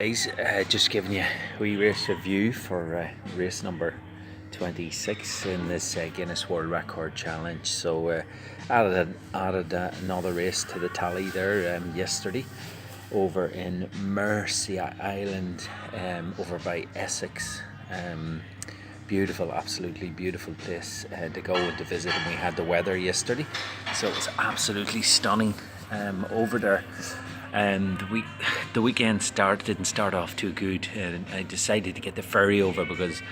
Guys, just giving you a wee race review for race number 26 in this Guinness World Record Challenge. So added another race to the tally there yesterday over in Mersea Island over by Essex. Beautiful, absolutely beautiful place to go and to visit, and we had the weather yesterday, so it was absolutely stunning over there. And the weekend didn't start off too good, and I decided to get the ferry over because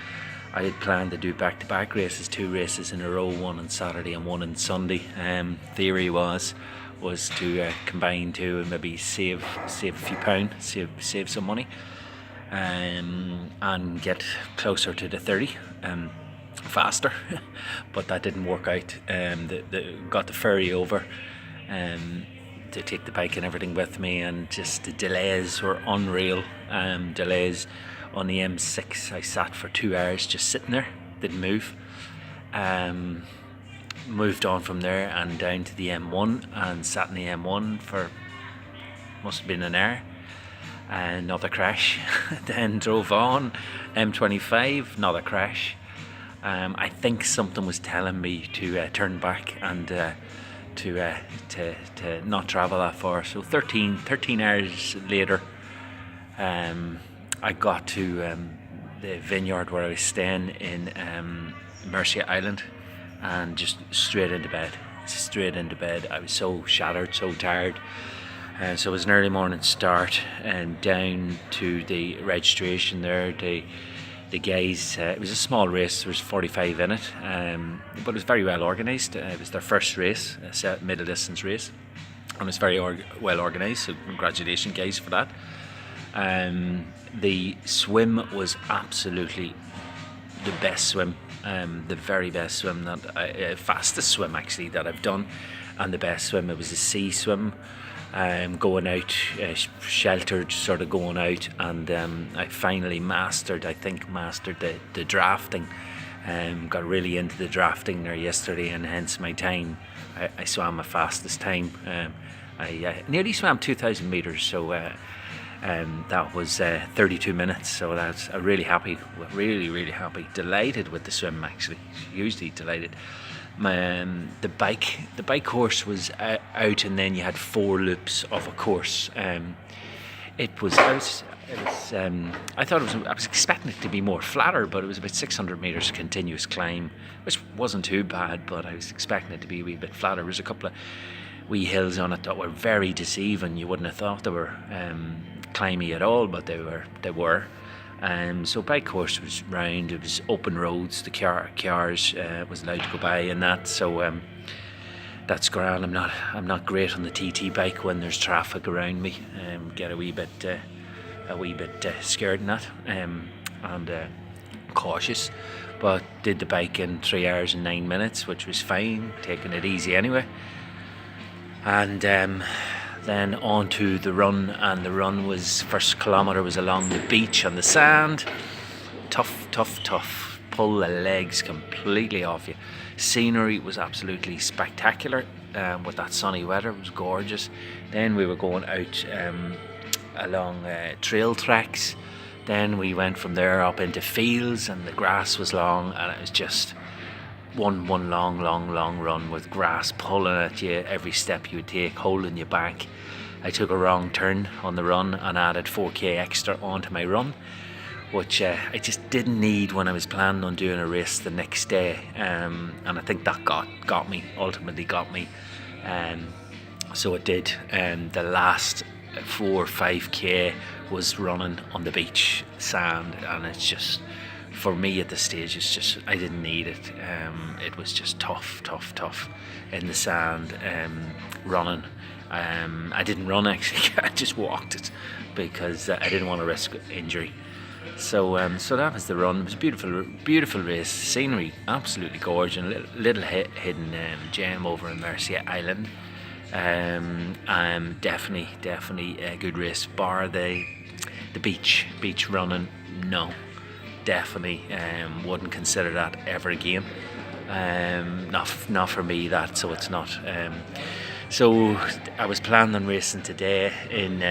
I had planned to do back-to-back races, 2 races in a row, one on Saturday and one on Sunday. Theory was to combine 2 and maybe save a few pound, save some money, and get closer to the 30 faster. But that didn't work out. Got the ferry over to take the bike and everything with me, and just the delays were unreal. Delays on the M6. I sat for 2 hours just sitting there, didn't move. Moved on from there and down to the M1 and sat in the M1 for must have been an hour. Another crash. Then drove on M25, another crash. I think something was telling me to turn back and to not travel that far. So 13 hours later, I got to the vineyard where I was staying in Mersea Island, and just straight into bed. I was so shattered, so tired. So it was an early morning start, and down to the registration there. The guys, it was a small race, there was 45 in it, but it was very well organised. It was their first race, a middle distance race, and it was very well organised, so congratulations guys for that. The swim was absolutely the best swim, the very best swim, fastest swim actually that I've done, and the best swim. It was a sea swim. Going out, sheltered, sort of going out, and I finally mastered the drafting. Got really into the drafting there yesterday, and hence my time. I swam my fastest time. I nearly swam 2,000 metres, so that was 32 minutes. So that's really happy, really happy, delighted with the swim actually. Hugely delighted. The bike course was out, and then you had 4 loops of a course. I was expecting it to be more flatter, but it was about 600 meters continuous climb, which wasn't too bad, but I was expecting it to be a wee bit flatter. There was a couple of wee hills on it that were very deceiving. You wouldn't have thought they were climby at all, but they were. So bike course was round. It was open roads. The cars was allowed to go by and that. So that's grand. I'm not great on the TT bike when there's traffic around me. Get a wee bit scared in that, and cautious. But did the bike in 3 hours and 9 minutes, which was fine. Taking it easy anyway. And then on to the run, and the run was, first kilometre was along the beach on the sand. Tough. Pull the legs completely off you. Scenery was absolutely spectacular with that sunny weather. It was gorgeous. Then we were going out along trail tracks. Then we went from there up into fields, and the grass was long, and it was just one long run with grass pulling at you every step you would take, holding you back. I took a wrong turn on the run and added 4k extra onto my run, which I just didn't need when I was planning on doing a race the next day, and I think that ultimately got me. So it did. The last 4 or 5k was running on the beach sand, and it's just, for me at this stage, it's just, I didn't need it. It was just tough in the sand, running. I didn't run actually. I just walked it because I didn't want to risk injury. So that was the run. It was a beautiful race. Scenery absolutely gorgeous. A little hidden gem over in Mersea Island. Definitely a good race. Bar the beach running, no. Definitely wouldn't consider that ever again. Not for me, that, so it's not. So I was planning on racing today in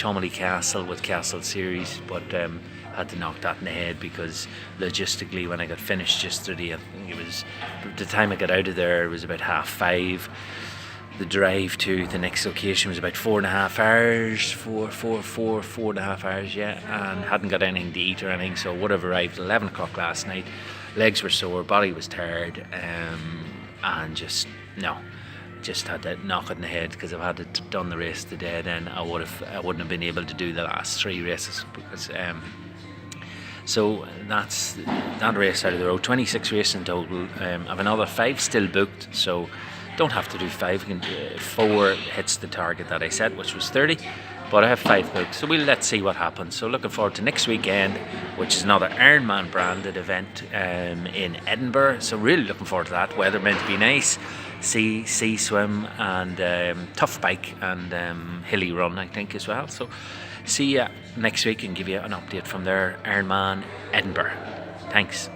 Cholmondeley Castle with Castle Series, but had to knock that in the head because logistically, when I got finished yesterday, I think it was the time I got out of there, it was about 5:30. The drive to the next location was about 4.5 hours, four and a half hours, yeah, and hadn't got anything to eat or anything, so would have arrived at 11 o'clock last night. Legs were sore, body was tired, and just had to knock it in the head, because if I had done the race today, then I wouldn't have been able to do the last 3 races, because so that's that race out of the road. 26 races in total. I've another 5 still booked, so don't have to do 5. 4 hits the target that I set, which was 30, but I have 5 booked, so let's see what happens. So looking forward to next weekend, which is another Ironman branded event in Edinburgh, so really looking forward to that. Weather meant to be nice, sea swim, and tough bike, and hilly run, I think, as well. So see you next week and give you an update from there. Ironman Edinburgh. Thanks.